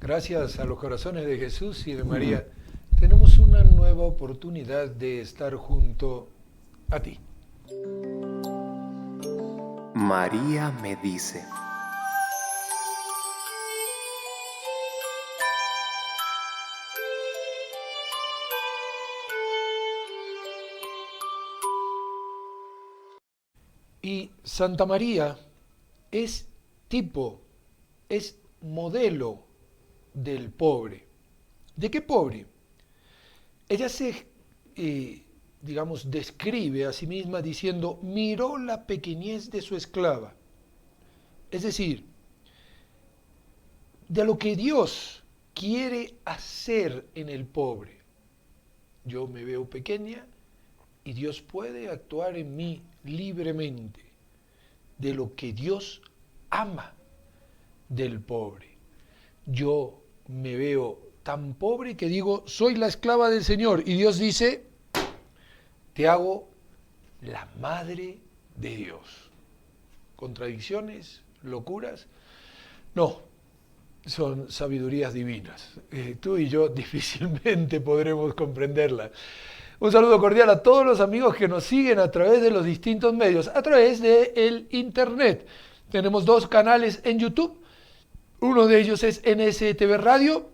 Gracias a los corazones de Jesús y de María, tenemos una nueva oportunidad de estar junto a ti. María me dice. Y Santa María es tipo, es modelo del pobre. ¿De qué pobre? Ella se, describe a sí misma diciendo, miró la pequeñez de su esclava. Es decir, de lo que Dios quiere hacer en el pobre. Yo me veo pequeña y Dios puede actuar en mí libremente. De lo que Dios ama del pobre. Yo me veo tan pobre que digo, soy la esclava del Señor. Y Dios dice, te hago la madre de Dios. ¿Contradicciones? ¿Locuras? No, son sabidurías divinas. Tú y yo difícilmente podremos comprenderlas. Un saludo cordial a todos los amigos que nos siguen a través de los distintos medios, a través del internet. Tenemos 2 canales en YouTube. Uno de ellos es NSTV Radio,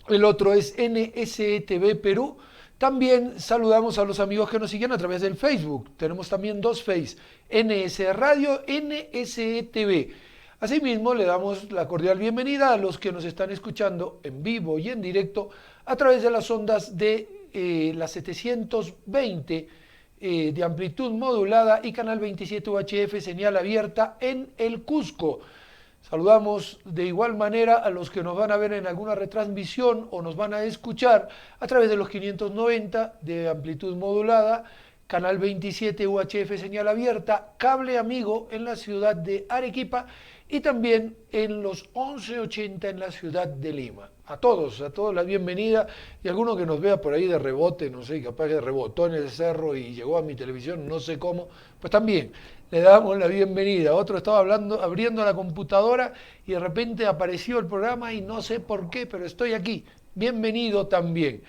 el otro es NSTV Perú. También saludamos a los amigos que nos siguen a través del Facebook. Tenemos también 2 Face, NS Radio, NSTV. Asimismo, le damos la cordial bienvenida a los que nos están escuchando en vivo y en directo a través de las ondas de la 720 de amplitud modulada y canal 27 UHF, señal abierta en el Cusco. Saludamos de igual manera a los que nos van a ver en alguna retransmisión o nos van a escuchar a través de los 590 de amplitud modulada, canal 27 UHF, señal abierta, cable amigo en la ciudad de Arequipa y también en los 1180 en la ciudad de Lima. A todos la bienvenida, y alguno que nos vea por ahí de rebote, no sé, capaz que rebotó en el cerro y llegó a mi televisión, no sé cómo, pues también le damos la bienvenida. Otro estaba abriendo la computadora y de repente apareció el programa y no sé por qué, pero estoy aquí. Bienvenido también.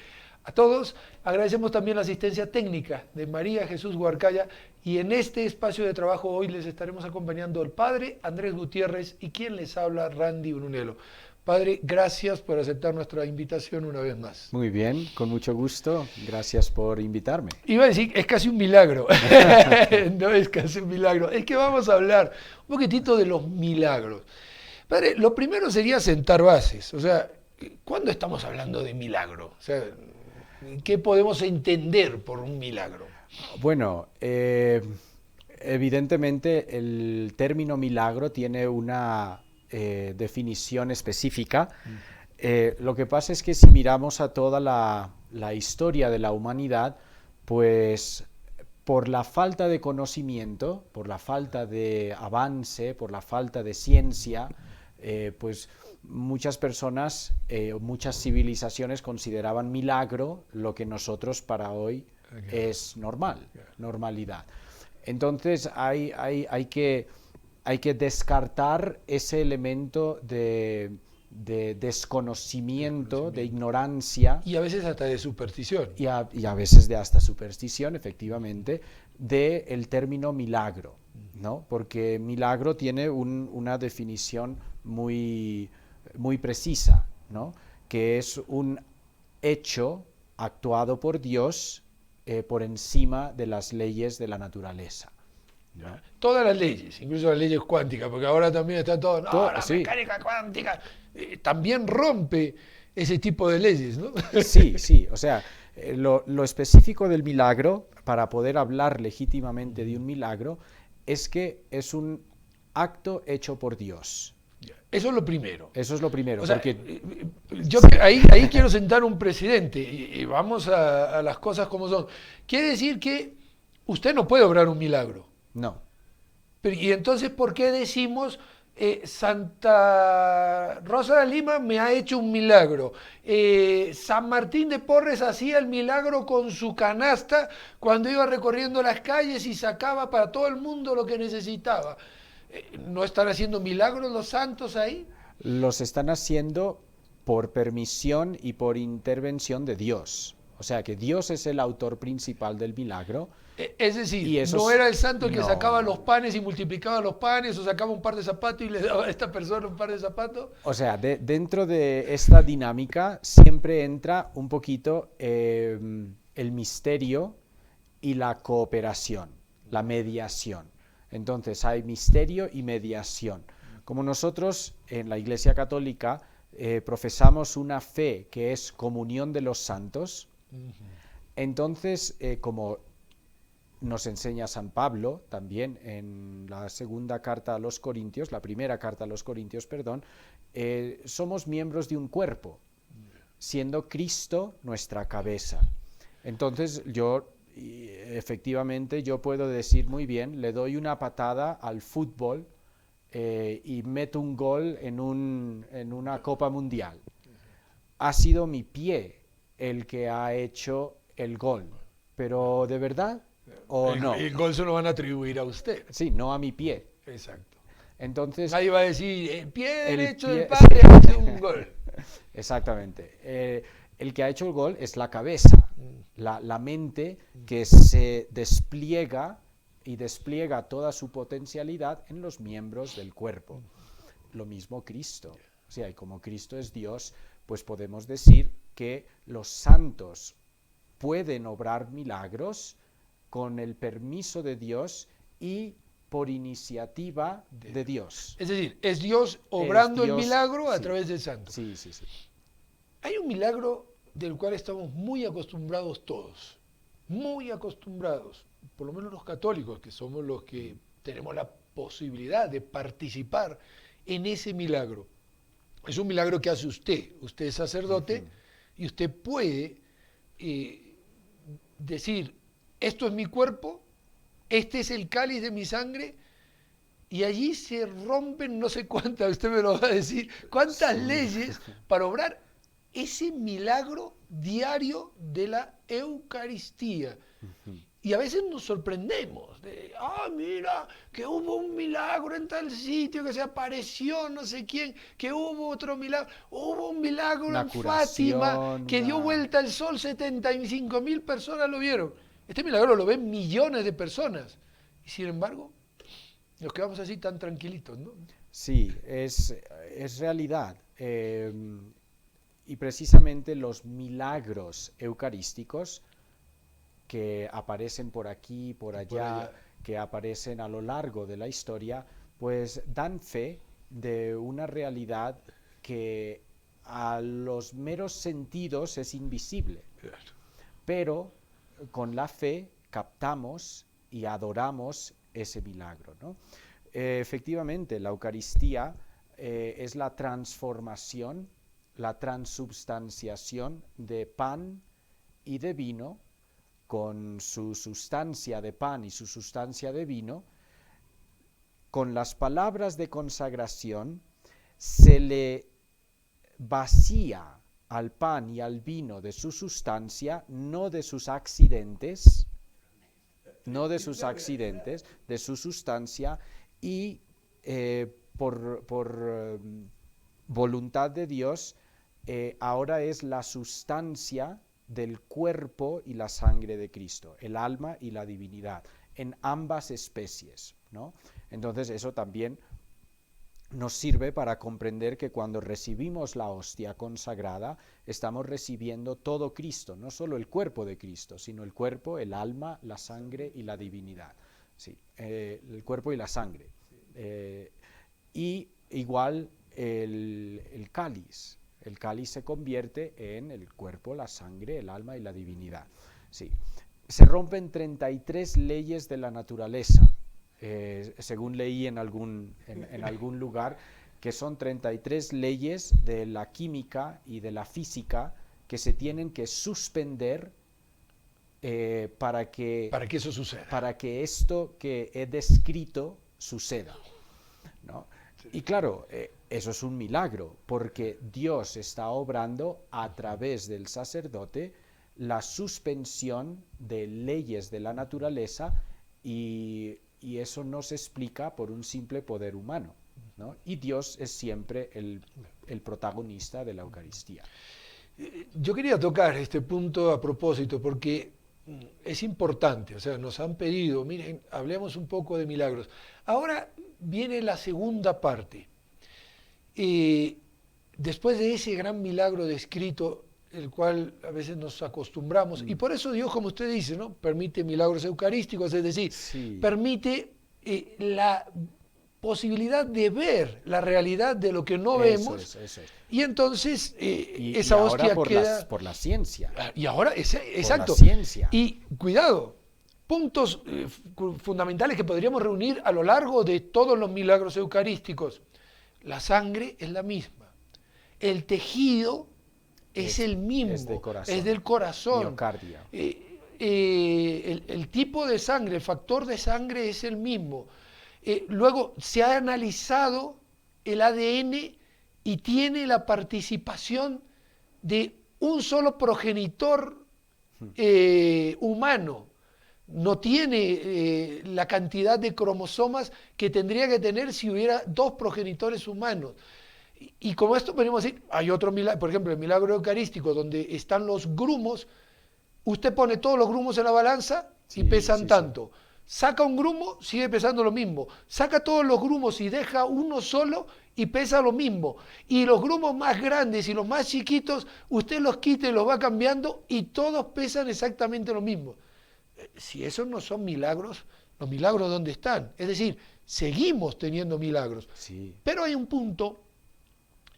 A todos agradecemos también la asistencia técnica de María Jesús Huarcaya, y en este espacio de trabajo hoy les estaremos acompañando el Padre Andrés Gutiérrez y quien les habla, Randy Brunello. Padre, gracias por aceptar nuestra invitación una vez más. Muy bien, con mucho gusto. Gracias por invitarme. Iba a decir, es casi un milagro. No es casi un milagro. Es que vamos a hablar un poquitito de los milagros. Padre, lo primero sería sentar bases. O sea, ¿cuándo estamos hablando de milagro? O sea, ¿qué podemos entender por un milagro? Bueno, evidentemente el término milagro tiene una definición específica. Lo que pasa es que si miramos a toda la historia de la humanidad, pues por la falta de conocimiento, por la falta de avance, por la falta de ciencia, pues muchas personas, muchas civilizaciones consideraban milagro lo que nosotros para hoy es normalidad. Entonces hay que descartar ese elemento de desconocimiento, de ignorancia. Y a veces hasta de superstición. Y a veces de hasta superstición, efectivamente, del término milagro, ¿no? Porque milagro tiene una definición muy precisa, ¿no? Que es un hecho actuado por Dios por encima de las leyes de la naturaleza, ¿no? Todas las leyes, incluso las leyes cuánticas, porque ahora también está todo, la sí. mecánica cuántica también rompe ese tipo de leyes, ¿no? Sí, o sea, lo específico del milagro, para poder hablar legítimamente de un milagro, es que es un acto hecho por Dios. Eso es lo primero. Eso es lo primero. O sea, porque yo ahí quiero sentar un precedente y vamos a las cosas como son. Quiere decir que usted no puede obrar un milagro. No. Y entonces, ¿por qué decimos Santa Rosa de Lima me ha hecho un milagro? San Martín de Porres hacía el milagro con su canasta cuando iba recorriendo las calles y sacaba para todo el mundo lo que necesitaba. ¿No están haciendo milagros los santos ahí? Los están haciendo por permisión y por intervención de Dios. O sea que Dios es el autor principal del milagro. Es decir, no era el santo el que no, sacaba los panes y multiplicaba los panes, o sacaba un par de zapatos y le daba a esta persona un par de zapatos. O sea, dentro de esta dinámica siempre entra un poquito el misterio y la cooperación, la mediación. Entonces hay misterio y mediación. Como nosotros en la Iglesia Católica profesamos una fe que es comunión de los santos, entonces como nos enseña San Pablo también en la segunda carta a los Corintios, la primera carta a los Corintios, perdón, somos miembros de un cuerpo, siendo Cristo nuestra cabeza. Entonces efectivamente yo puedo decir muy bien, le doy una patada al fútbol y meto un gol en una Copa Mundial. Ha sido mi pie el que ha hecho el gol, pero ¿de verdad o no? El gol se lo van a atribuir a usted. Sí, no a mi pie. Exacto. Entonces, Nadie va a decir, el pie derecho del pie... padre hace un gol. Exactamente. El que ha hecho el gol es la cabeza, la mente que se despliega y despliega toda su potencialidad en los miembros del cuerpo. Lo mismo Cristo. O sea, y como Cristo es Dios, pues podemos decir que los santos pueden obrar milagros con el permiso de Dios y por iniciativa de Dios. Es decir, es Dios obrando el milagro a sí, través del santo. Sí, sí, sí. Hay un milagro del cual estamos muy acostumbrados todos, muy acostumbrados, por lo menos los católicos, que somos los que tenemos la posibilidad de participar en ese milagro. Es un milagro que hace usted es sacerdote, y usted puede decir, esto es mi cuerpo, este es el cáliz de mi sangre, y allí se rompen no sé cuántas, usted me lo va a decir, cuántas leyes para obrar ese milagro diario de la Eucaristía. Y a veces nos sorprendemos de, mira, que hubo un milagro en tal sitio, que se apareció no sé quién, que hubo otro milagro, hubo un milagro Una en curación, Fátima, que dio vuelta al sol, 75.000 personas lo vieron. Este milagro lo ven millones de personas. Y sin embargo, nos quedamos así tan tranquilitos, ¿no? Sí, es realidad. Y precisamente los milagros eucarísticos que aparecen por aquí, por allá, que aparecen a lo largo de la historia, pues dan fe de una realidad que a los meros sentidos es invisible. Pero con la fe captamos y adoramos ese milagro, ¿no? Efectivamente, la Eucaristía es la transformación, la transubstanciación de pan y de vino, con su sustancia de pan y su sustancia de vino. Con las palabras de consagración se le vacía al pan y al vino de su sustancia, no de sus accidentes, de su sustancia, y por voluntad de Dios, ahora es la sustancia del cuerpo y la sangre de Cristo, el alma y la divinidad, en ambas especies, ¿no? Entonces eso también nos sirve para comprender que cuando recibimos la hostia consagrada, estamos recibiendo todo Cristo, no solo el cuerpo de Cristo, sino el cuerpo, el alma, la sangre y la divinidad. Sí, el cuerpo y la sangre. Y igual el cáliz. El cáliz se convierte en el cuerpo, la sangre, el alma y la divinidad. Sí. Se rompen 33 leyes de la naturaleza. Según leí en algún lugar, que son 33 leyes de la química y de la física que se tienen que suspender para que eso suceda. Para que esto que he descrito suceda, ¿no? Y claro, eso es un milagro, porque Dios está obrando a través del sacerdote la suspensión de leyes de la naturaleza, y eso no se explica por un simple poder humano. ¿no? Y Dios es siempre el protagonista de la Eucaristía. Yo quería tocar este punto a propósito porque es importante, o sea, nos han pedido, miren, hablemos un poco de milagros. Ahora viene la segunda parte. Después de ese gran milagro descrito, el cual a veces nos acostumbramos, y por eso Dios, como usted dice, ¿no?, permite milagros eucarísticos, es decir, Sí. permite la posibilidad de ver la realidad de lo que no vemos, Eso es. y entonces Y esa ahora hostia queda... por la ciencia. Y ahora, exacto. Por la ciencia. Y cuidado, puntos fundamentales que podríamos reunir a lo largo de todos los milagros eucarísticos. La sangre es la misma. El tejido es el mismo. Es del corazón. Es del corazón. Miocardio. El tipo de sangre, el factor de sangre es el mismo. Luego se ha analizado el ADN y tiene la participación de un solo progenitor humano. No tiene la cantidad de cromosomas que tendría que tener si hubiera dos progenitores humanos. Y como esto podemos decir, hay otro milagro, por ejemplo, el milagro eucarístico, donde están los grumos. Usted pone todos los grumos en la balanza y pesan tanto. Saca un grumo, sigue pesando lo mismo. Saca todos los grumos y deja uno solo y pesa lo mismo. Y los grumos más grandes y los más chiquitos, usted los quita y los va cambiando y todos pesan exactamente lo mismo. Si esos no son milagros, ¿los milagros dónde están? Es decir, seguimos teniendo milagros. Sí. Pero hay un punto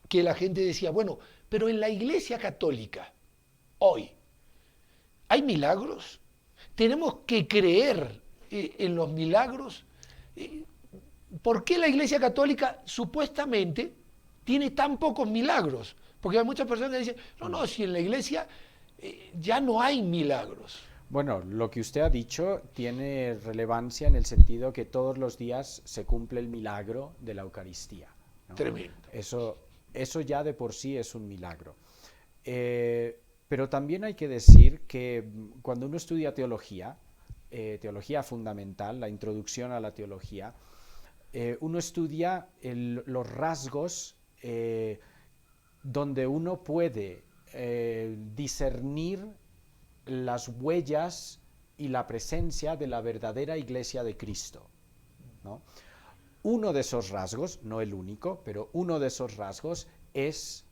que la gente decía, bueno, pero en la Iglesia Católica, hoy, ¿hay milagros? ¿Tenemos que creer en los milagros? ¿Por qué la Iglesia Católica supuestamente tiene tan pocos milagros? Porque hay muchas personas que dicen, no, si en la Iglesia ya no hay milagros. Bueno, lo que usted ha dicho tiene relevancia en el sentido que todos los días se cumple el milagro de la Eucaristía, ¿no? Tremendo. Eso ya de por sí es un milagro. Pero también hay que decir que cuando uno estudia teología, teología fundamental, la introducción a la teología, uno estudia los rasgos donde uno puede discernir las huellas y la presencia de la verdadera Iglesia de Cristo, ¿no? Uno de esos rasgos, no el único, pero uno de esos rasgos es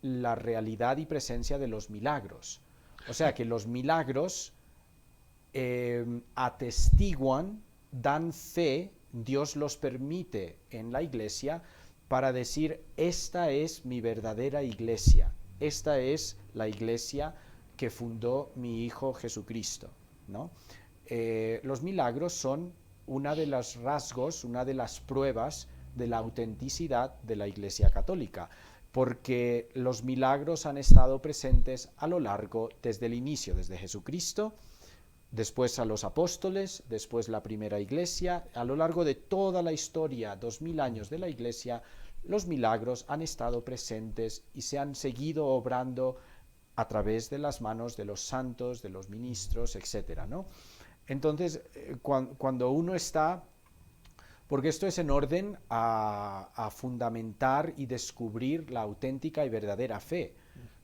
la realidad y presencia de los milagros. O sea que los milagros atestiguan, dan fe, Dios los permite en la Iglesia para decir, esta es mi verdadera Iglesia, esta es la Iglesia que fundó mi Hijo Jesucristo, ¿no? Los milagros son una de los rasgos, una de las pruebas de la autenticidad de la Iglesia Católica, porque los milagros han estado presentes a lo largo, desde el inicio, desde Jesucristo, después a los apóstoles, después la primera Iglesia, a lo largo de toda la historia, 2000 años de la Iglesia, los milagros han estado presentes y se han seguido obrando a través de las manos de los santos, de los ministros, etcétera, ¿no? Entonces, cuando uno está, porque esto es en orden a fundamentar y descubrir la auténtica y verdadera fe,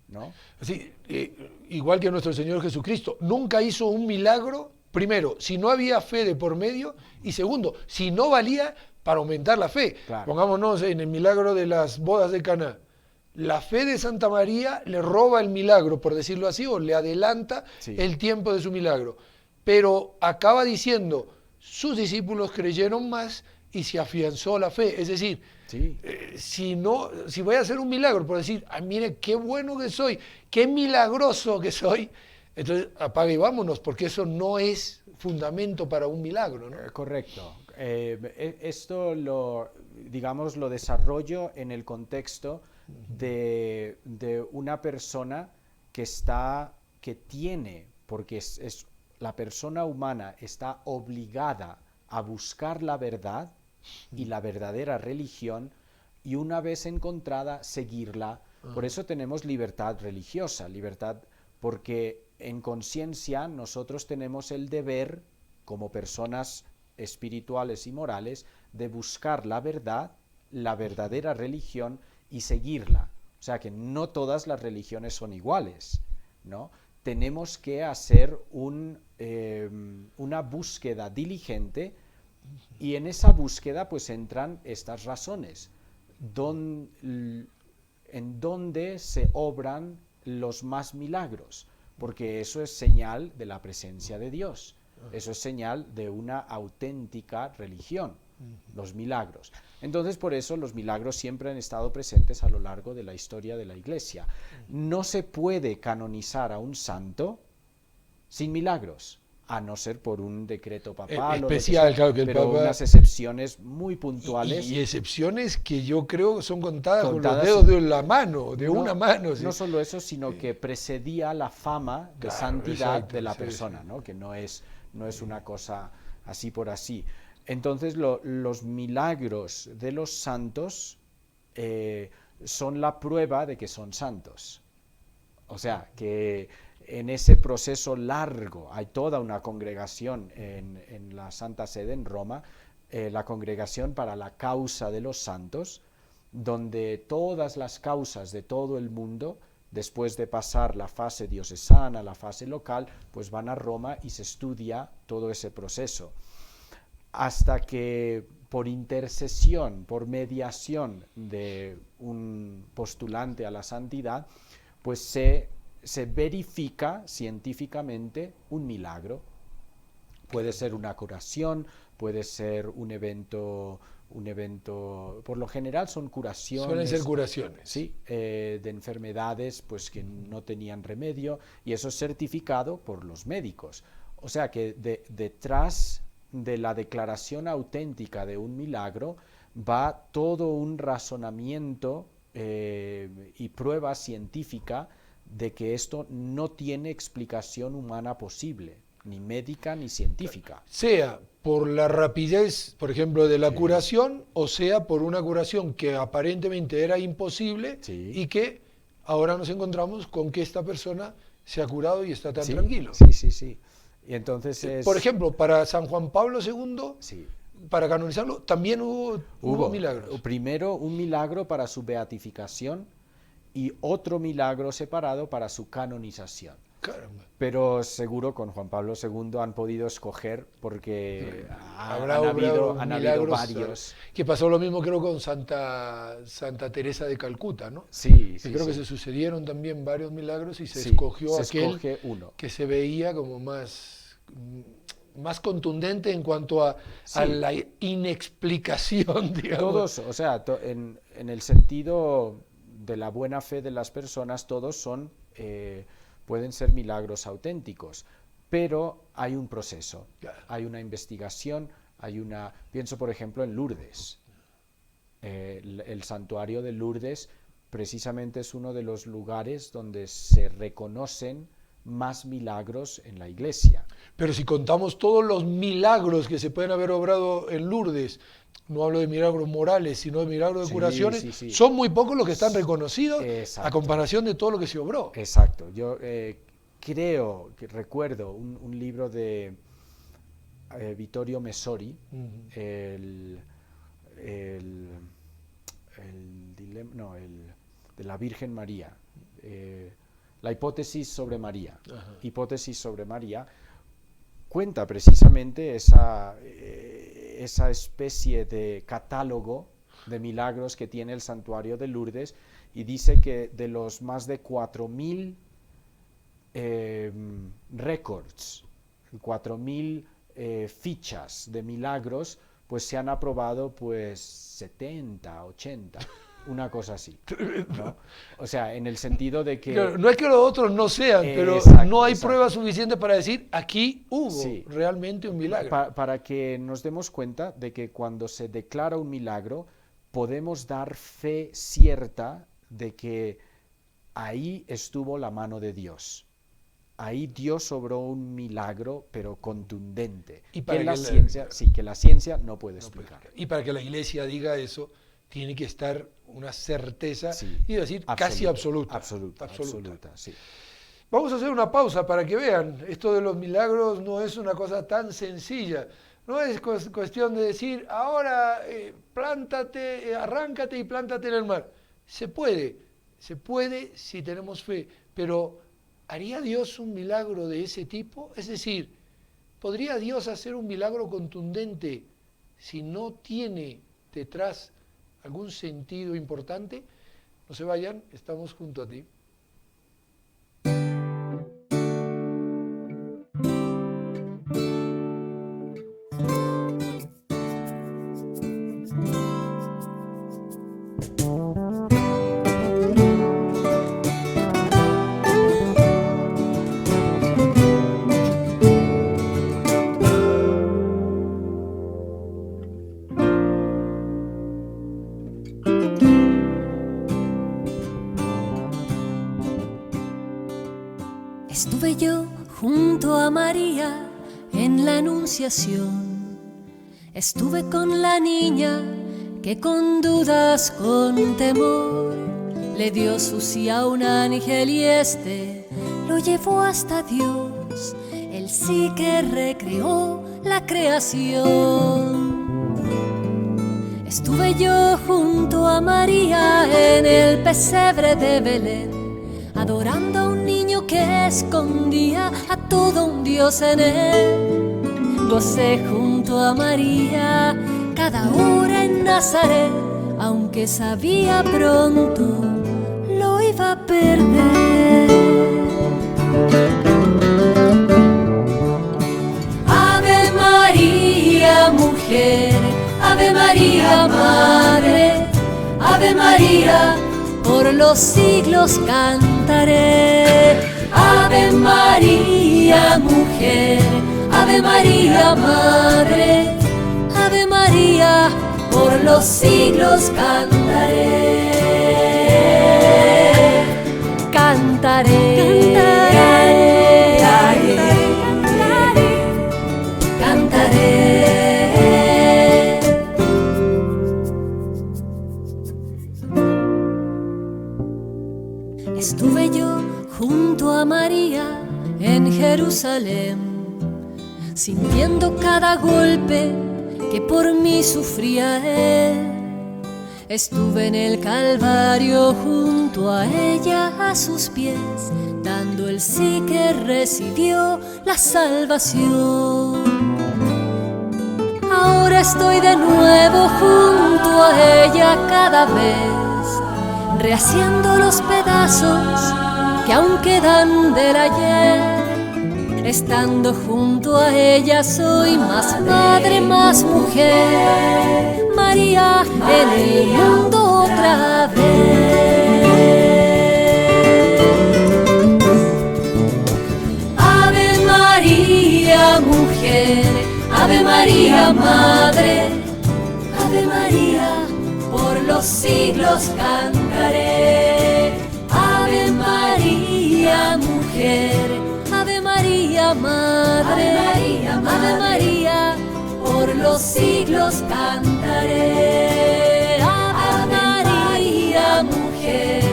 ¿no? Sí, igual que nuestro Señor Jesucristo, nunca hizo un milagro, primero, si no había fe de por medio, y segundo, si no valía para aumentar la fe. Claro. Pongámonos en el milagro de las bodas de Caná. La fe de Santa María le roba el milagro, por decirlo así, o le adelanta el tiempo de su milagro. Pero acaba diciendo, sus discípulos creyeron más y se afianzó la fe. Es decir, si voy a hacer un milagro, por decir, mire qué bueno que soy, qué milagroso que soy, entonces apaga y vámonos, porque eso no es fundamento para un milagro, ¿no? Correcto. Esto lo desarrollo en el contexto de una persona que tiene, porque la persona humana está obligada a buscar la verdad y la verdadera religión, y una vez encontrada, seguirla. Por eso tenemos libertad religiosa, libertad, porque en conciencia nosotros tenemos el deber, como personas espirituales y morales, de buscar la verdad, la verdadera religión y seguirla. O sea que no todas las religiones son iguales, ¿no? Tenemos que hacer una búsqueda diligente, y en esa búsqueda pues entran estas razones. En dónde se obran los más milagros, porque eso es señal de la presencia de Dios, eso es señal de una auténtica religión, los milagros. Entonces, por eso los milagros siempre han estado presentes a lo largo de la historia de la Iglesia. No se puede canonizar a un santo sin milagros, a no ser por un decreto papal especial, o claro, que el pero Papa, unas excepciones muy puntuales. y excepciones que yo creo son contadas con los Contadas dedos de la mano, de no, una mano. ¿Sí? No solo eso, sino que precedía la fama de Claro, santidad exacto, de la sí, persona, sí. ¿no? Que no es una cosa así por así. Entonces los milagros de los santos son la prueba de que son santos. O sea, que en ese proceso largo hay toda una congregación en la Santa Sede en Roma, la Congregación para la Causa de los Santos, donde todas las causas de todo el mundo, después de pasar la fase diocesana, la fase local, pues van a Roma y se estudia todo ese proceso. Hasta que por intercesión, por mediación de un postulante a la santidad, pues se verifica científicamente un milagro. Puede ser una curación, puede ser un evento, por lo general son curaciones. Suelen ser curaciones. Sí, de enfermedades pues que no tenían remedio, y eso es certificado por los médicos. O sea que detrás de la declaración auténtica de un milagro va todo un razonamiento y prueba científica de que esto no tiene explicación humana posible, ni médica ni científica. Sea por la rapidez, por ejemplo, de la Sí. curación, o sea por una curación que aparentemente era imposible, Sí. y que ahora nos encontramos con que esta persona se ha curado y está tan Sí, tranquilo. sí. Y entonces es... Por ejemplo, para San Juan Pablo II, Sí. para canonizarlo, también hubo milagros. Primero un milagro para su beatificación y otro milagro separado para su canonización. Caramba. Pero seguro con Juan Pablo II han podido escoger, porque han habido milagros, varios. Que pasó lo mismo creo con Santa Teresa de Calcuta, ¿no? Sí, Que creo que se sucedieron también varios milagros y se Sí, escogió se aquel escoge uno. que se veía como más contundente en cuanto a la inexplicación, digamos. Todos, o sea, en el sentido de la buena fe de las personas, todos son, pueden ser milagros auténticos, pero hay un proceso, Claro. hay una investigación, pienso por ejemplo en Lourdes. El santuario de Lourdes precisamente es uno de los lugares donde se reconocen más milagros en la Iglesia. Pero si contamos todos los milagros que se pueden haber obrado en Lourdes, no hablo de milagros morales, sino de milagros de curaciones, sí. son muy pocos los que están reconocidos. Exacto. A comparación de todo lo que se obró. Exacto. Yo recuerdo un libro de Vittorio Messori, de la Virgen María, la hipótesis sobre María. Ajá. Hipótesis sobre María cuenta precisamente esa especie de catálogo de milagros que tiene el santuario de Lourdes, y dice que de los más de 4.000 récords, 4.000 fichas de milagros, pues se han aprobado pues 70, 80, una cosa así, ¿no? O sea, en el sentido de que... No es que los otros no sean, pero Exacto, no hay exacto. pruebas suficientes para decir aquí hubo Sí. realmente un milagro. Para que nos demos cuenta de que cuando se declara un milagro, podemos dar fe cierta de que ahí estuvo la mano de Dios. Ahí Dios obró un milagro, pero contundente. Y para que que la ciencia no puede explicar. Y para que la Iglesia diga eso, tiene que estar una certeza, Sí, y decir casi absoluta. Absoluta, sí. Vamos a hacer una pausa para que vean, esto de los milagros no es una cosa tan sencilla. No es cuestión de decir, ahora plántate, arráncate y plántate en el mar. Se puede si tenemos fe, pero ¿haría Dios un milagro de ese tipo? Es decir, ¿podría Dios hacer un milagro contundente si no tiene detrás algún sentido importante? No se vayan, estamos junto a ti. Estuve yo junto a María en la Anunciación. Estuve con la niña que con dudas, con temor, le dio su sí a un ángel y este lo llevó hasta Dios. Él sí que recreó la creación. Estuve yo junto a María en el pesebre de Belén, adorando a un niño que escondía a todo un Dios en él. Gocé junto a María cada hora en Nazaret, aunque sabía pronto lo iba a perder. Ave María, mujer, Ave María, madre, Ave María, por los siglos cantaré. Ave María, mujer, Ave María, madre, Ave María, por los siglos cantaré. Cantaré, cantaré, cantaré, cantaré. Estuve yo junto a María en Jerusalén, sintiendo cada golpe que por mí sufría él. Estuve en el Calvario junto a ella a sus pies, dando el sí que recibió la salvación. Ahora estoy de nuevo junto a ella cada vez, rehaciendo los pedazos que aún quedan del ayer. Estando junto a ella soy más madre, más mujer. María en el mundo otra vez. Ave María, mujer, Ave María, madre, Ave María, por los siglos cantaré. Ave María, mujer, Ave María, madre, Ave María, por los siglos cantaré. Ave María, mujer,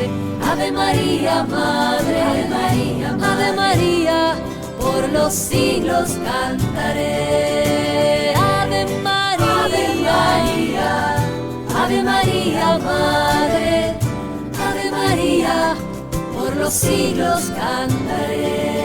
Ave María, madre, Ave María, por los siglos cantaré. Ave María, Ave María, madre, Ave María, por los siglos cantaré.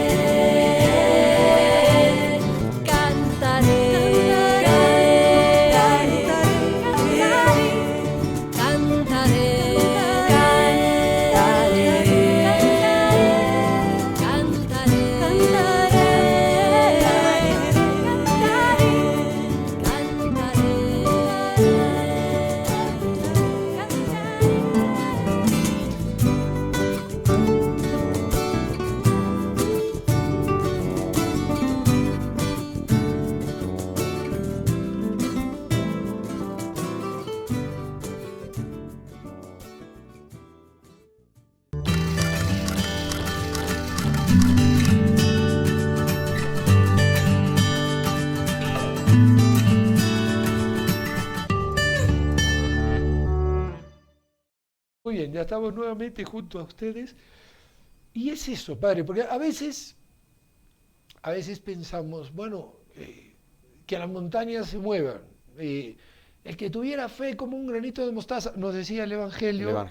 Muy bien, ya estamos nuevamente junto a ustedes. Y es eso, Padre, porque a veces pensamos, bueno, que las montañas se muevan. El que tuviera fe como un granito de mostaza, nos decía el Evangelio,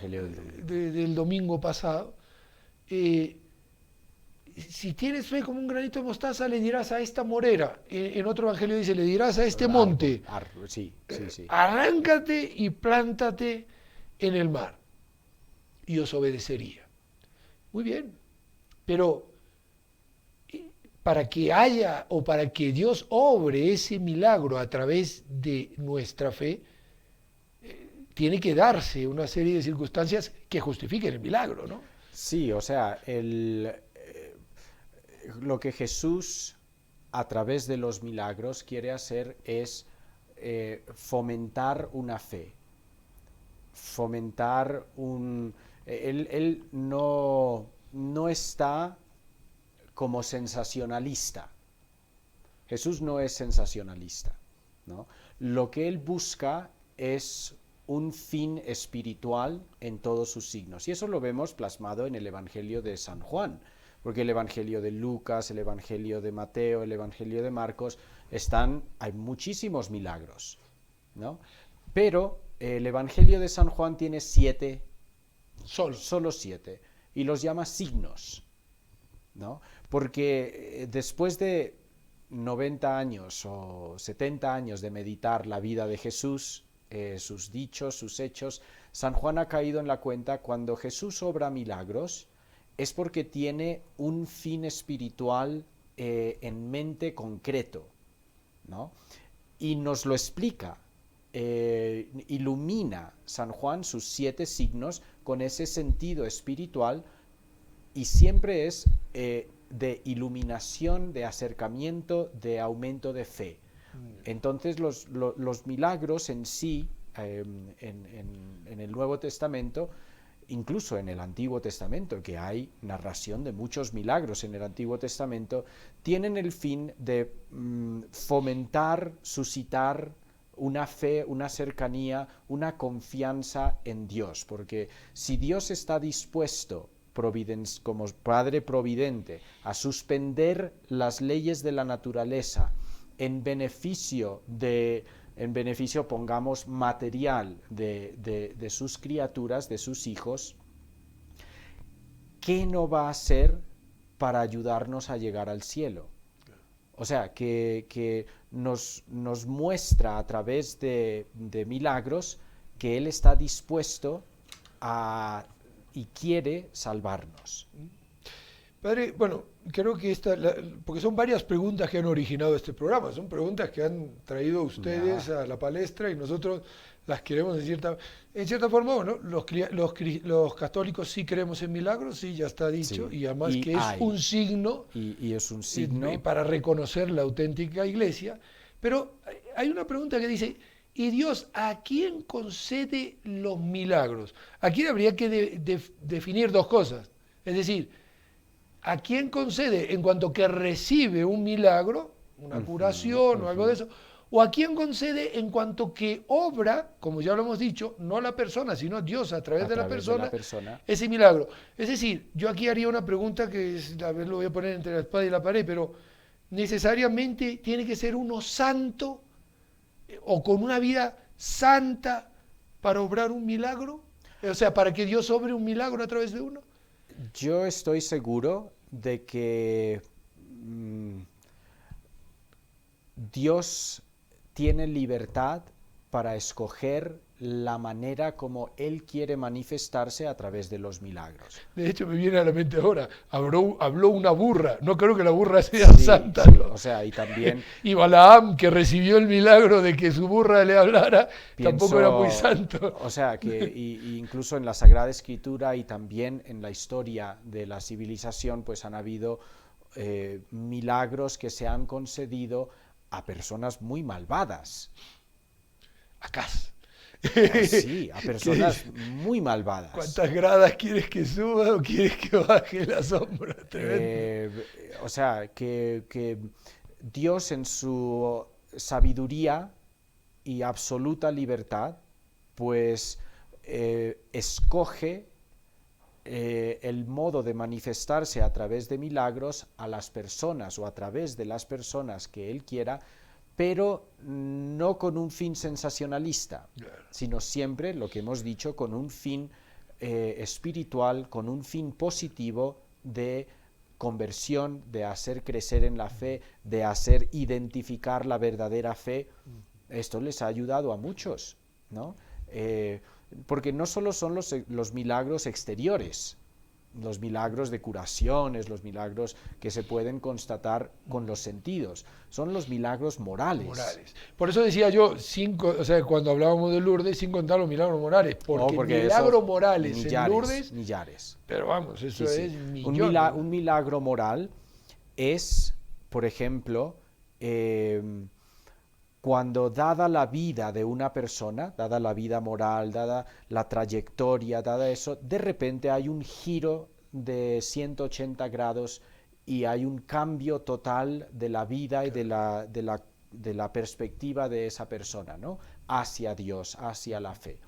del domingo pasado, si tienes fe como un granito de mostaza, le dirás a esta morera. En otro evangelio dice, le dirás a este monte, sí. arráncate y plántate en el mar. Y os obedecería. Muy bien, pero para que haya o para que Dios obre ese milagro a través de nuestra fe, tiene que darse una serie de circunstancias que justifiquen el milagro, ¿no? Sí, o sea, lo que Jesús a través de los milagros quiere hacer es fomentar una fe, fomentar Él no está como sensacionalista. Jesús no es sensacionalista, ¿no? Lo que Él busca es un fin espiritual en todos sus signos. Y eso lo vemos plasmado en el Evangelio de San Juan, porque el Evangelio de Lucas, el Evangelio de Mateo, el Evangelio de Marcos, hay muchísimos milagros, ¿no? Pero el Evangelio de San Juan tiene 7, solo 7, y los llama signos, ¿no? Porque después de 90 años o 70 años de meditar la vida de Jesús, sus dichos, sus hechos, San Juan ha caído en la cuenta cuando Jesús obra milagros es porque tiene un fin espiritual en mente concreto, ¿no? Y nos lo explica, ilumina San Juan sus 7 signos con ese sentido espiritual y siempre es de iluminación, de acercamiento, de aumento de fe. Entonces los milagros en sí, en el Nuevo Testamento, incluso en el Antiguo Testamento, que hay narración de muchos milagros en el Antiguo Testamento, tienen el fin de fomentar, suscitar una fe, una cercanía, una confianza en Dios, porque si Dios está dispuesto, como Padre Providente, a suspender las leyes de la naturaleza en beneficio, pongamos, material de sus criaturas, de sus hijos, ¿qué no va a hacer para ayudarnos a llegar al cielo? O sea, que nos muestra a través de milagros que Él está dispuesto y quiere salvarnos. Padre, bueno, creo que porque son varias preguntas que han originado este programa, son preguntas que han traído ustedes a la palestra y nosotros las queremos en cierta forma, bueno, los católicos sí creemos en milagros, sí, ya está dicho, y además que es un signo, y es un signo para reconocer la auténtica iglesia, pero hay una pregunta que dice, ¿y Dios a quién concede los milagros? Aquí habría que definir dos cosas, es decir, ¿a quién concede en cuanto que recibe un milagro, una curación o algo de eso? ¿O a quién concede en cuanto que obra, como ya lo hemos dicho, no la persona, sino Dios a través de la persona, ese milagro? Es decir, yo aquí haría una pregunta que a ver, lo voy a poner entre la espada y la pared, pero necesariamente tiene que ser uno santo o con una vida santa para obrar un milagro, o sea, para que Dios obre un milagro a través de uno. Yo estoy seguro de que Dios tiene libertad para escoger la manera como Él quiere manifestarse a través de los milagros. De hecho, me viene a la mente ahora, habló una burra, no creo que la burra sea santa. ¿No? O sea, y también... y Balaam, que recibió el milagro de que su burra le hablara, tampoco era muy santo. O sea, que incluso en la Sagrada Escritura y también en la historia de la civilización, pues han habido milagros que se han concedido a personas muy malvadas. ¿Acaso? Sí, a personas muy malvadas. ¿Cuántas gradas quieres que suba o quieres que baje la sombra? O sea, que Dios en su sabiduría y absoluta libertad, pues escoge el modo de manifestarse a través de milagros a las personas o a través de las personas que Él quiera pero no con un fin sensacionalista, Claro. sino siempre, lo que hemos dicho, con un fin espiritual, con un fin positivo de conversión, de hacer crecer en la fe, de hacer identificar la verdadera fe. Esto les ha ayudado a muchos, ¿no? Porque no solo son los milagros exteriores, los milagros de curaciones, los milagros que se pueden constatar con los sentidos, son los milagros morales. Por eso decía yo, o sea, cuando hablábamos de Lourdes, sin contar los milagros morales, porque milagros morales en Lourdes, millares. Pero vamos, eso Sí, es sí. millones. Un milagro moral es, por ejemplo, cuando dada la vida de una persona, dada la vida moral, dada la trayectoria, dada eso, de repente hay un giro de 180 grados y hay un cambio total de la vida y de la perspectiva de esa persona, ¿no? Hacia Dios, hacia la fe.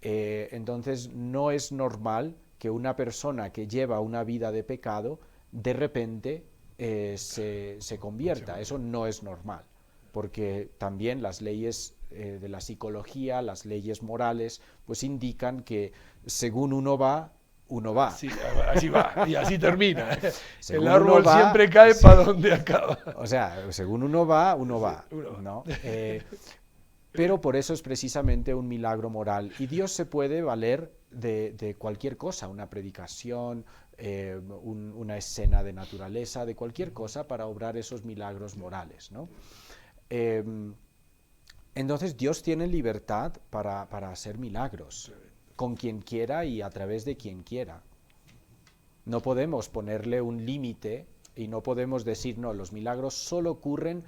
Entonces no es normal que una persona que lleva una vida de pecado de repente se convierta. Eso no es normal, porque también las leyes de la psicología, las leyes morales, pues indican que según uno va. Sí, así va, y así termina. Según el árbol uno va, siempre cae sí, para donde acaba. O sea, según uno va, uno va, ¿no? Pero por eso es precisamente un milagro moral. Y Dios se puede valer de cualquier cosa, una predicación, una escena de naturaleza, de cualquier cosa para obrar esos milagros morales, ¿no? Entonces Dios tiene libertad para hacer milagros, con quien quiera y a través de quien quiera. No podemos ponerle un límite y no podemos decir, no, los milagros solo ocurren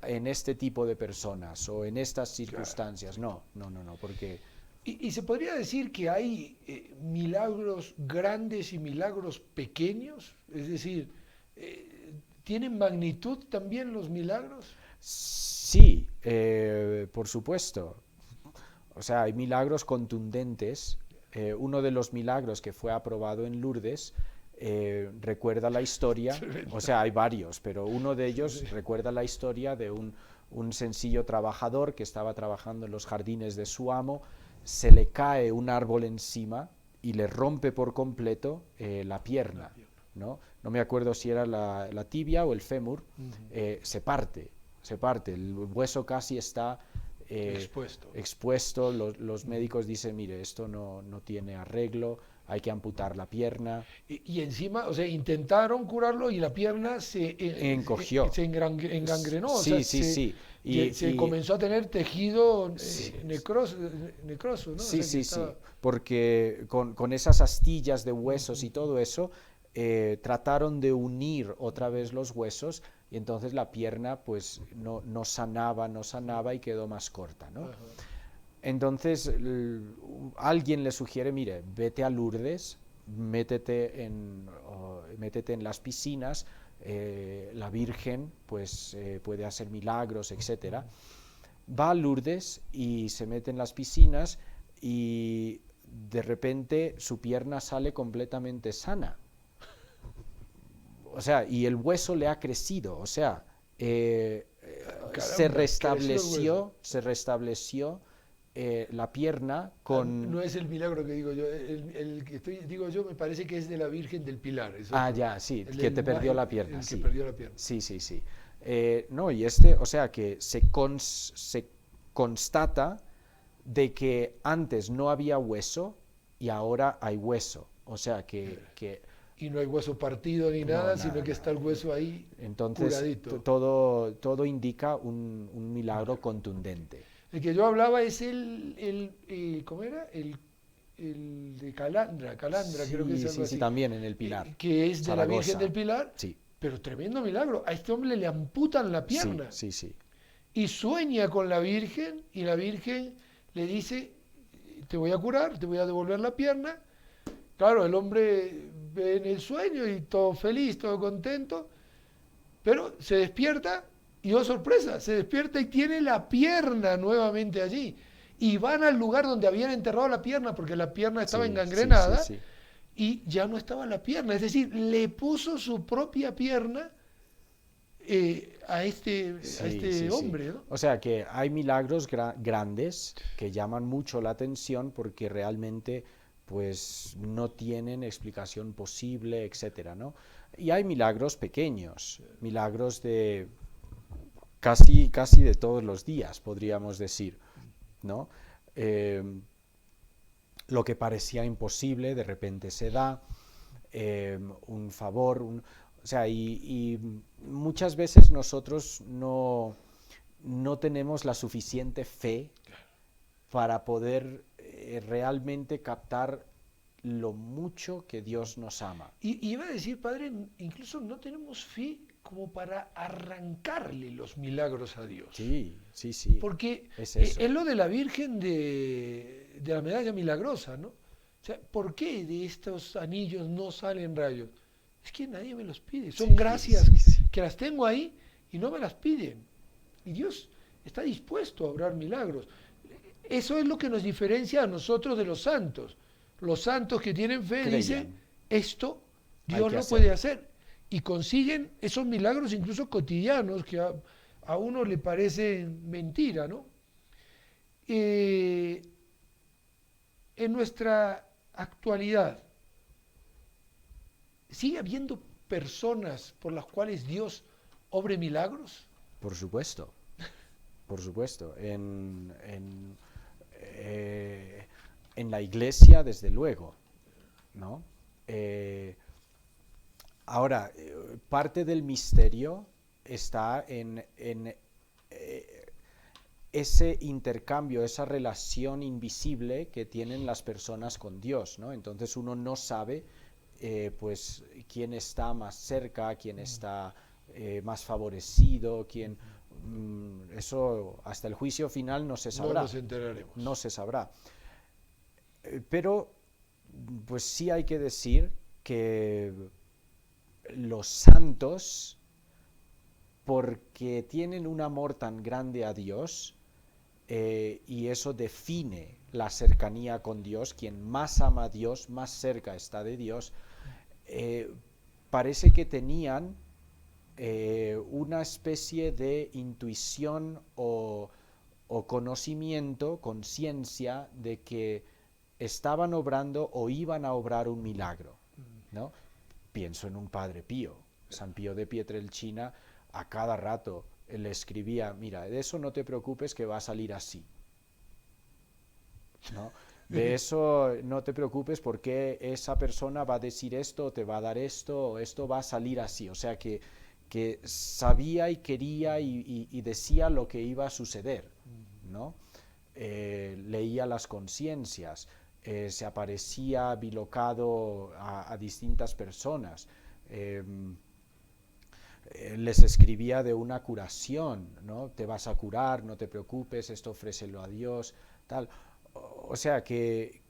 en este tipo de personas o en estas circunstancias. Claro. No, porque... ¿Y se podría decir que hay milagros grandes y milagros pequeños? Es decir, ¿tienen magnitud también los milagros? Sí, por supuesto. O sea, hay milagros contundentes. Uno de los milagros que fue aprobado en Lourdes recuerda la historia, o sea, hay varios, pero uno de ellos recuerda la historia de un sencillo trabajador que estaba trabajando en los jardines de su amo, se le cae un árbol encima y le rompe por completo la pierna, ¿no? No me acuerdo si era la tibia o el fémur, se parte, el hueso casi está... expuesto. Los médicos dicen, mire, esto no tiene arreglo, hay que amputar la pierna. Y encima, o sea, intentaron curarlo y la pierna se encogió. Se engangrenó. Sí, o sea, sí. Se comenzó a tener tejido sí, necroso, ¿no? Sí, o sea, sí, porque con esas astillas de huesos y todo eso, trataron de unir otra vez los huesos y entonces la pierna pues no sanaba y quedó más corta, ¿no? Entonces alguien le sugiere, mire, vete a Lourdes, métete en las piscinas, la Virgen pues puede hacer milagros, etcétera. Va a Lourdes y se mete en las piscinas y de repente su pierna sale completamente sana. O sea, y el hueso le ha crecido, o sea, caramba, se restableció la pierna con... No es el milagro que digo yo, el que digo yo me parece que es de la Virgen del Pilar. Ya, sí, que te perdió la pierna. Que perdió la pierna. Sí. No, y o sea, que se constata de que antes no había hueso y ahora hay hueso, o sea, que y no hay hueso partido ni nada, sino que está el hueso ahí. Entonces, curadito. Todo indica un milagro contundente. El que yo hablaba es ¿cómo era? El de Calandra, sí, creo que es algo así. Sí, también en el Pilar. Que es de Zaragoza. La Virgen del Pilar. Sí. Pero tremendo milagro. A este hombre le amputan la pierna. Sí. Y sueña con la Virgen, y la Virgen le dice, te voy a curar, te voy a devolver la pierna. Claro, el hombre ve en el sueño y todo feliz, todo contento, pero se despierta y, oh sorpresa, se despierta y tiene la pierna nuevamente allí. Y van al lugar donde habían enterrado la pierna, porque la pierna estaba engangrenada, y ya no estaba la pierna. Es decir, le puso su propia pierna a este Sí. hombre, ¿no? O sea que hay milagros grandes que llaman mucho la atención porque realmente pues no tienen explicación posible, etcétera, ¿no? Y hay milagros pequeños, milagros de casi de todos los días, podríamos decir, ¿no? Eh, lo que parecía imposible de repente se da, un favor, o sea, y muchas veces nosotros no tenemos la suficiente fe para poder realmente captar lo mucho que Dios nos ama. Y iba a decir, padre, incluso no tenemos fe como para arrancarle los milagros a Dios. Sí, Porque es eso. es lo de la Virgen de la medalla milagrosa, ¿no? O sea, ¿por qué de estos anillos no salen rayos? Es que nadie me los pide. Son gracias Sí. que las tengo ahí y no me las piden. Y Dios está dispuesto a obrar milagros. Eso es lo que nos diferencia a nosotros de los santos. Los santos que tienen fe Creían. dicen, esto Hay Dios que lo hacerlo. puede hacer. Y consiguen esos milagros incluso cotidianos que a uno le parecen mentira, ¿no? En nuestra actualidad, ¿sigue habiendo personas por las cuales Dios obre milagros? Por supuesto, por supuesto. En la iglesia, desde luego, ¿no? Ahora, parte del misterio está en ese intercambio, esa relación invisible que tienen las personas con Dios, ¿no? Entonces uno no sabe, pues, quién está más cerca, quién está más favorecido, eso hasta el juicio final no se No sabrá. nos enteraremos. No se sabrá. Pero, pues sí hay que decir que los santos, porque tienen un amor tan grande a Dios, y eso define la cercanía con Dios, quien más ama a Dios, más cerca está de Dios, parece que tenían una especie de intuición o conocimiento, conciencia de que estaban obrando o iban a obrar un milagro, ¿no? Pienso en un Padre Pío, San Pío de Pietrelcina, a cada rato le escribía, mira, de eso no te preocupes que va a salir así, ¿no? De eso no te preocupes porque esa persona va a decir esto, te va a dar esto, o esto va a salir así, o sea que sabía y quería y decía lo que iba a suceder, ¿no? Leía las conciencias, se aparecía bilocado a distintas personas, les escribía de una curación, ¿no? Te vas a curar, no te preocupes, esto ofrécelo a Dios, tal. O sea que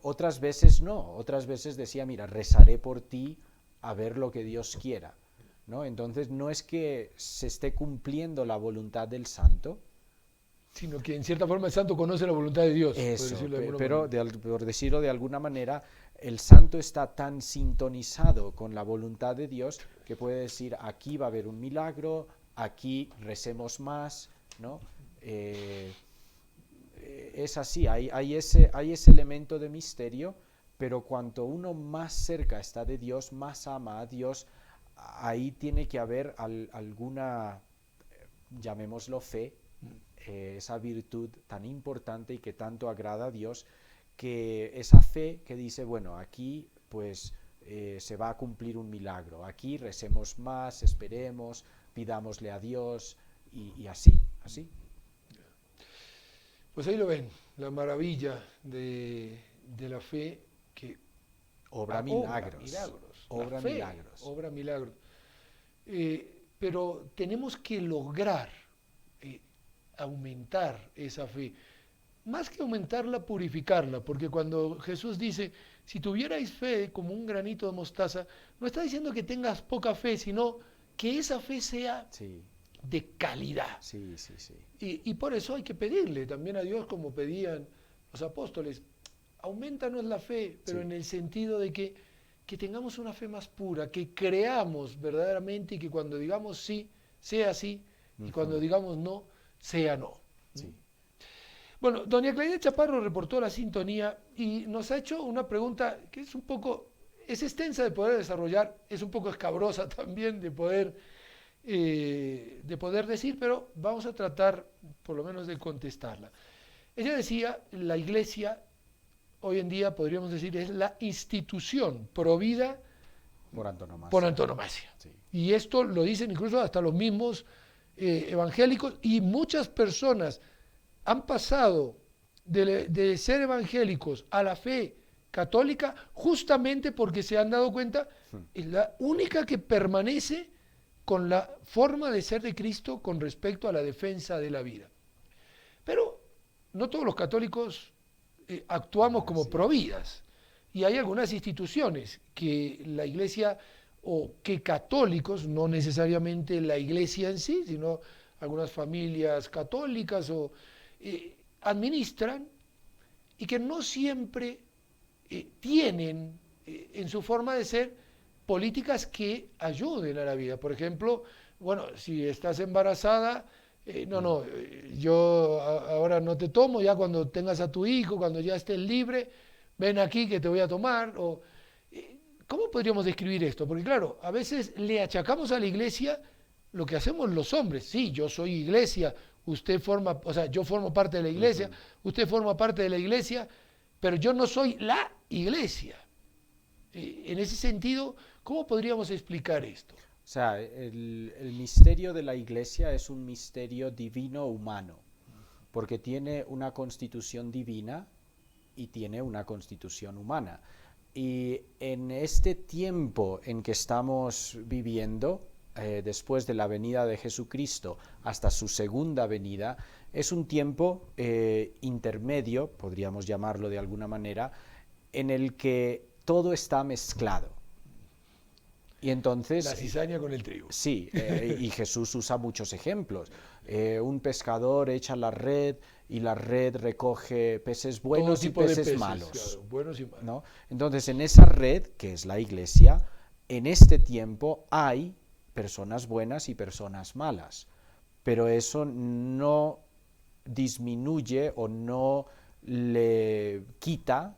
otras veces no, otras veces decía, mira, rezaré por ti a ver lo que Dios quiera, ¿no? Entonces no es que se esté cumpliendo la voluntad del santo, Sino que en cierta forma el santo conoce la voluntad de Dios, por eso, decirlo de alguna pero manera. por decirlo de alguna manera, el santo está tan sintonizado con la voluntad de Dios que puede decir, aquí va a haber un milagro, aquí recemos más, ¿no? Es así, hay ese elemento de misterio, pero cuanto uno más cerca está de Dios, más ama a Dios, ahí tiene que haber alguna, llamémoslo fe, esa virtud tan importante y que tanto agrada a Dios, que esa fe que dice, bueno, aquí pues se va a cumplir un milagro, aquí recemos más, esperemos, pidámosle a Dios y así. Pues ahí lo ven, la maravilla de la fe que Obra milagros. La fe obra milagros. Pero tenemos que lograr aumentar esa fe. Más que aumentarla, purificarla, porque cuando Jesús dice, si tuvierais fe como un granito de mostaza, no está diciendo que tengas poca fe, sino que esa fe sea de calidad. Sí. Y por eso hay que pedirle también a Dios, como pedían los apóstoles, aumentanos la fe, pero en el sentido de que que tengamos una fe más pura, que creamos verdaderamente y que cuando digamos sí, sea sí, y cuando digamos no, sea no. Sí. Bueno, doña Claudia Chaparro reportó la sintonía y nos ha hecho una pregunta que es un poco, es extensa de poder desarrollar, es un poco escabrosa también de poder decir, pero vamos a tratar por lo menos de contestarla. Ella decía, la Iglesia hoy en día podríamos decir es la institución provida Por antonomasia. Sí. Y esto lo dicen incluso hasta los mismos evangélicos, y muchas personas han pasado de ser evangélicos a la fe católica justamente porque se han dado cuenta, es la única que permanece con la forma de ser de Cristo con respecto a la defensa de la vida. Pero no todos los católicos actuamos como providas, y hay algunas instituciones que la Iglesia, o que católicos, no necesariamente la Iglesia en sí, sino algunas familias católicas administran, y que no siempre tienen en su forma de ser políticas que ayuden a la vida. Por ejemplo, bueno, si estás embarazada, yo ahora no te tomo, ya cuando tengas a tu hijo, cuando ya estés libre, ven aquí que te voy a tomar. ¿Cómo podríamos describir esto? Porque claro, a veces le achacamos a la Iglesia lo que hacemos los hombres. Sí, yo soy Iglesia, yo formo parte de la Iglesia, usted forma parte de la Iglesia, pero yo no soy la Iglesia. En ese sentido, ¿cómo podríamos explicar esto? O sea, el misterio de la Iglesia es un misterio divino-humano, porque tiene una constitución divina y tiene una constitución humana. Y en este tiempo en que estamos viviendo, después de la venida de Jesucristo hasta su segunda venida, es un tiempo intermedio, podríamos llamarlo de alguna manera, en el que todo está mezclado. Y entonces, la cizaña con el trigo. Sí, y Jesús usa muchos ejemplos. Un pescador echa la red y la red recoge peces buenos y peces malos. Claro, buenos y malos. ¿No? Entonces, en esa red, que es la Iglesia, en este tiempo hay personas buenas y personas malas, pero eso no disminuye o no le quita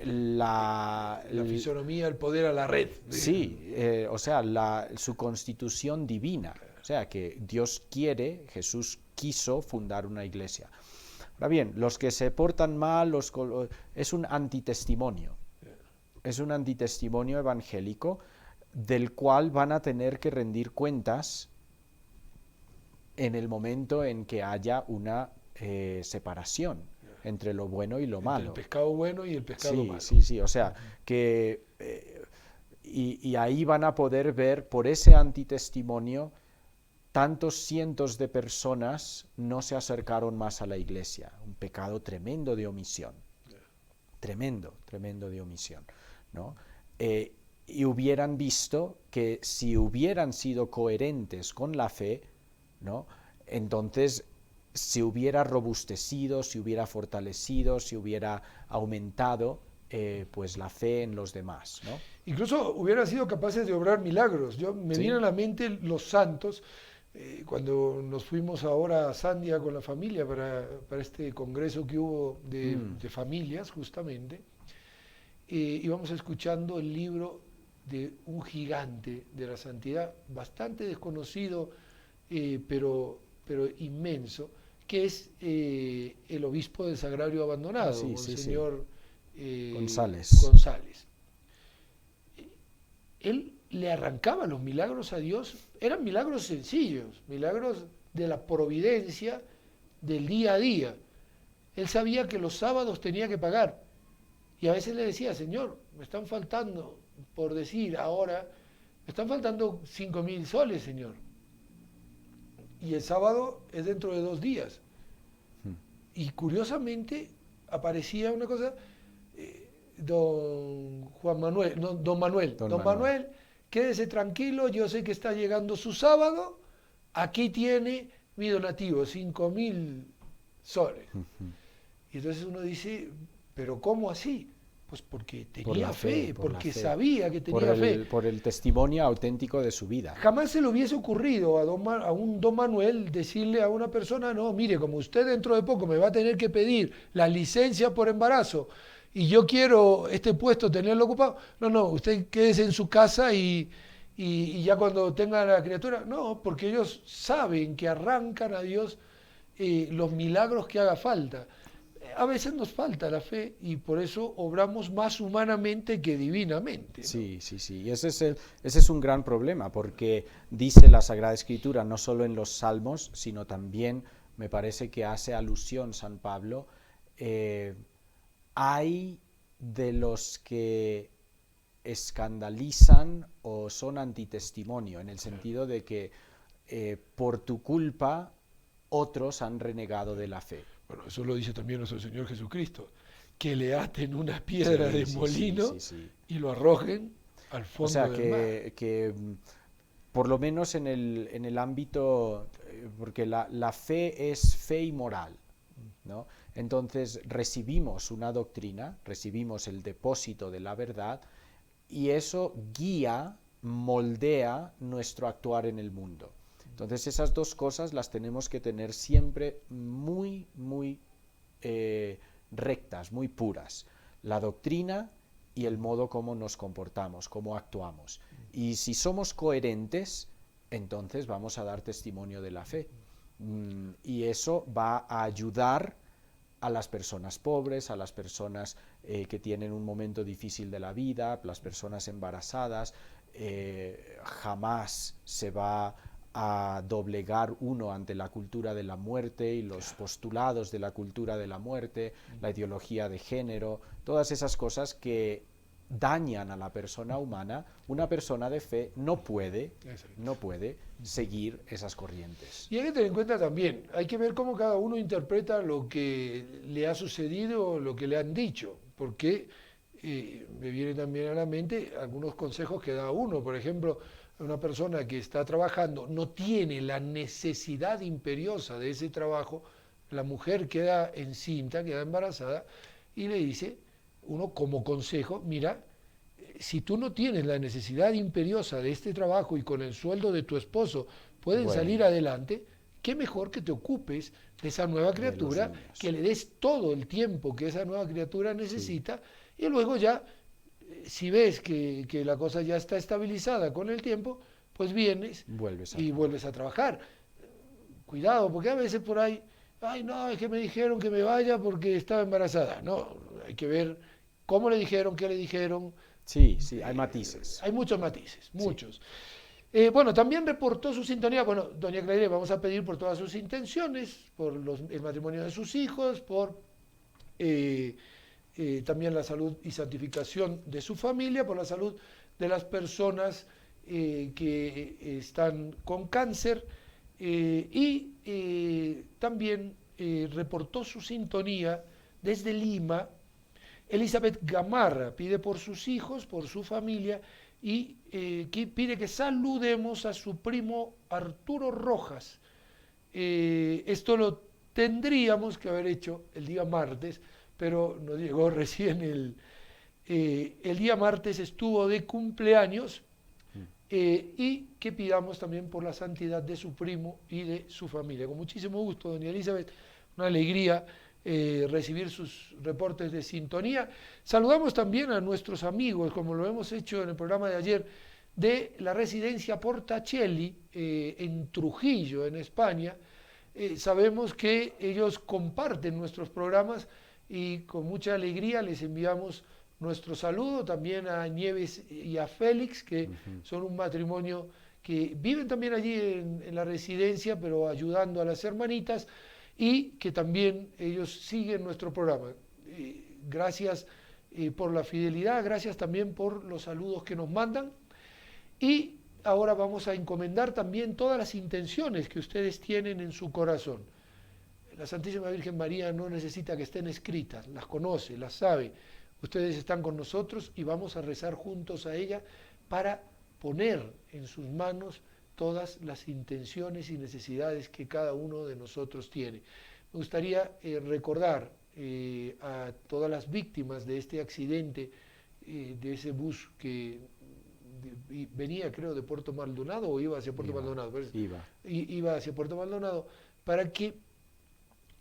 la fisonomía, el poder a la red. Sí, o sea, su constitución divina. O sea, que Dios quiere, Jesús quiso fundar una iglesia. Ahora bien, los que se portan mal, es un antitestimonio. Es un antitestimonio evangélico del cual van a tener que rendir cuentas en el momento en que haya una separación entre lo bueno y lo malo. El pescado bueno y el pescado malo. Sí, o sea, que y ahí van a poder ver por ese antitestimonio tantos cientos de personas no se acercaron más a la Iglesia. Un pecado tremendo de omisión. Tremendo de omisión, ¿no? Y hubieran visto que si hubieran sido coherentes con la fe, ¿no? Entonces se hubiera robustecido, se hubiera fortalecido, se hubiera aumentado pues la fe en los demás, ¿no? Incluso hubieran sido capaces de obrar milagros. Me vienen a la mente los santos, cuando nos fuimos ahora a Sandia con la familia para este congreso que hubo de familias, justamente, íbamos escuchando el libro de un gigante de la santidad, bastante desconocido, pero inmenso, que es el obispo del Sagrario Abandonado, Monseñor González. Él le arrancaba los milagros a Dios, eran milagros sencillos, milagros de la providencia del día a día. Él sabía que los sábados tenía que pagar, y a veces le decía: Señor, me están faltando, por decir ahora, me están faltando 5.000 soles, Señor. Y el sábado es dentro de 2 días. Y curiosamente aparecía una cosa, don Manuel, quédese tranquilo, yo sé que está llegando su sábado, aquí tiene mi donativo, 5.000 soles. Y entonces uno dice: ¿pero cómo así? Pues porque por tenía la fe, por la porque fe, sabía que tenía fe. por el testimonio auténtico de su vida. Jamás se le hubiese ocurrido a un don Manuel decirle a una persona, no, mire, como usted dentro de poco me va a tener que pedir la licencia por embarazo y yo quiero este puesto tenerlo ocupado, no, usted quédese en su casa y ya cuando tenga la criatura, no, porque ellos saben que arrancan a Dios los milagros que haga falta. A veces nos falta la fe y por eso obramos más humanamente que divinamente, ¿no? Sí, sí, sí. Y ese es un gran problema, porque dice la Sagrada Escritura, no solo en los Salmos, sino también me parece que hace alusión San Pablo, hay de los que escandalizan o son antitestimonio, en el sentido de que por tu culpa otros han renegado de la fe. Bueno, eso lo dice también nuestro Señor Jesucristo, que le aten una piedra de molino y lo arrojen al fondo del mar. Que por lo menos en el ámbito, porque la fe es fe y moral, ¿no? Entonces recibimos una doctrina, recibimos el depósito de la verdad y eso guía, moldea nuestro actuar en el mundo. Entonces esas dos cosas las tenemos que tener siempre muy, muy rectas, muy puras. La doctrina y el modo como nos comportamos, cómo actuamos. Y si somos coherentes, entonces vamos a dar testimonio de la fe. Y eso va a ayudar a las personas pobres, a las personas que tienen un momento difícil de la vida, las personas embarazadas. Jamás se va a doblegar uno ante la cultura de la muerte y los postulados de la cultura de la muerte, la ideología de género, todas esas cosas que dañan a la persona humana. Una persona de fe no puede seguir esas corrientes. Y hay que tener en cuenta también, hay que ver cómo cada uno interpreta lo que le ha sucedido, lo que le han dicho, porque me vienen también a la mente algunos consejos que da uno. Por ejemplo, una persona que está trabajando no tiene la necesidad imperiosa de ese trabajo, la mujer queda encinta, queda embarazada, y le dice, uno como consejo, mira, si tú no tienes la necesidad imperiosa de este trabajo y con el sueldo de tu esposo pueden salir adelante, qué mejor que te ocupes de esa nueva criatura, que le des todo el tiempo que esa nueva criatura necesita, y luego ya, si ves que la cosa ya está estabilizada con el tiempo, pues vienes y vuelves a trabajar. Cuidado, porque a veces por ahí, ay no, es que me dijeron que me vaya porque estaba embarazada. No, hay que ver cómo le dijeron, qué le dijeron. Sí, hay matices. Hay muchos matices, muchos. Bueno, también reportó su sintonía. Bueno, doña Claire, vamos a pedir por todas sus intenciones, por el matrimonio de sus hijos, por también la salud y santificación de su familia, por la salud de las personas que están con cáncer, y también reportó su sintonía desde Lima. Elizabeth Gamarra pide por sus hijos, por su familia, y pide que saludemos a su primo Arturo Rojas. Esto lo tendríamos que haber hecho el día martes, pero nos llegó recién el día martes, estuvo de cumpleaños, y que pidamos también por la santidad de su primo y de su familia. Con muchísimo gusto, doña Elizabeth, una alegría recibir sus reportes de sintonía. Saludamos también a nuestros amigos, como lo hemos hecho en el programa de ayer, de la residencia Portacelli en Trujillo, en España. Sabemos que ellos comparten nuestros programas y con mucha alegría les enviamos nuestro saludo también a Nieves y a Félix, que son un matrimonio que viven también allí en la residencia, pero ayudando a las hermanitas, y que también ellos siguen nuestro programa. Gracias por la fidelidad, gracias también por los saludos que nos mandan. Y ahora vamos a encomendar también todas las intenciones que ustedes tienen en su corazón. La Santísima Virgen María no necesita que estén escritas, las conoce, las sabe. Ustedes están con nosotros y vamos a rezar juntos a ella para poner en sus manos todas las intenciones y necesidades que cada uno de nosotros tiene. Me gustaría recordar a todas las víctimas de este accidente, de ese bus que venía, creo, de Puerto Maldonado o iba hacia Puerto Maldonado. Iba hacia Puerto Maldonado, para que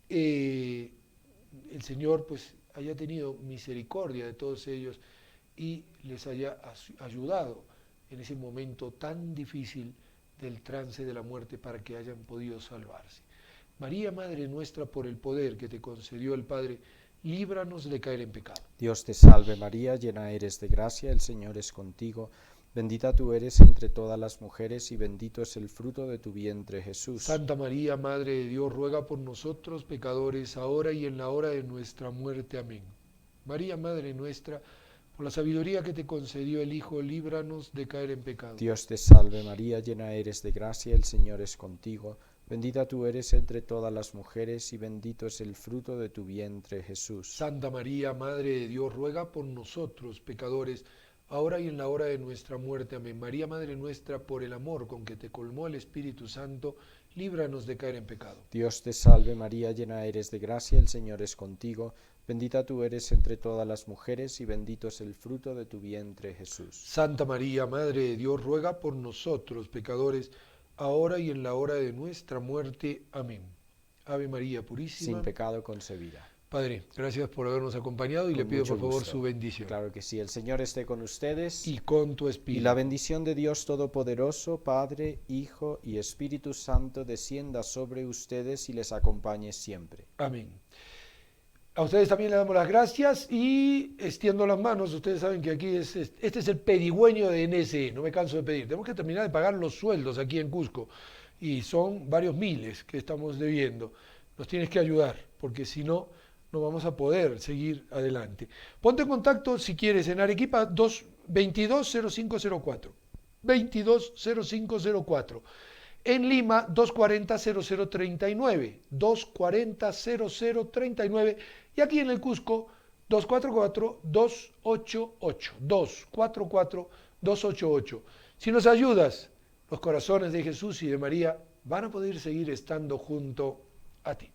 el Señor pues haya tenido misericordia de todos ellos y les haya ayudado en ese momento tan difícil del trance de la muerte para que hayan podido salvarse. María, Madre nuestra, por el poder que te concedió el Padre, líbranos de caer en pecado. Dios te salve María, llena eres de gracia, el Señor es contigo. Bendita tú eres entre todas las mujeres y bendito es el fruto de tu vientre, Jesús. Santa María, Madre de Dios, ruega por nosotros pecadores, ahora y en la hora de nuestra muerte. Amén. María, Madre nuestra, por la sabiduría que te concedió el Hijo, líbranos de caer en pecado. Dios te salve María, llena eres de gracia, el Señor es contigo. Bendita tú eres entre todas las mujeres y bendito es el fruto de tu vientre, Jesús. Santa María, Madre de Dios, ruega por nosotros pecadores, ahora y en la hora de nuestra muerte. Amén. María, Madre nuestra, por el amor con que te colmó el Espíritu Santo, líbranos de caer en pecado. Dios te salve María, llena eres de gracia, el Señor es contigo. Bendita tú eres entre todas las mujeres y bendito es el fruto de tu vientre, Jesús. Santa María, Madre de Dios, ruega por nosotros pecadores, ahora y en la hora de nuestra muerte. Amén. Ave María Purísima, sin pecado concebida. Padre, gracias por habernos acompañado y le pido por favor su bendición. Claro que sí, el Señor esté con ustedes. Y con tu espíritu. Y la bendición de Dios Todopoderoso, Padre, Hijo y Espíritu Santo descienda sobre ustedes y les acompañe siempre. Amén. A ustedes también le damos las gracias y extiendo las manos. Ustedes saben que aquí este es el pedigüeño de NSE, no me canso de pedir. Tenemos que terminar de pagar los sueldos aquí en Cusco y son varios miles que estamos debiendo. Nos tienes que ayudar porque si no, no vamos a poder seguir adelante. Ponte en contacto si quieres en Arequipa 220504. 220504. En Lima 240-0039. 240-0039. Y aquí en el Cusco 244-288. 244-288. Si nos ayudas, los corazones de Jesús y de María van a poder seguir estando junto a ti.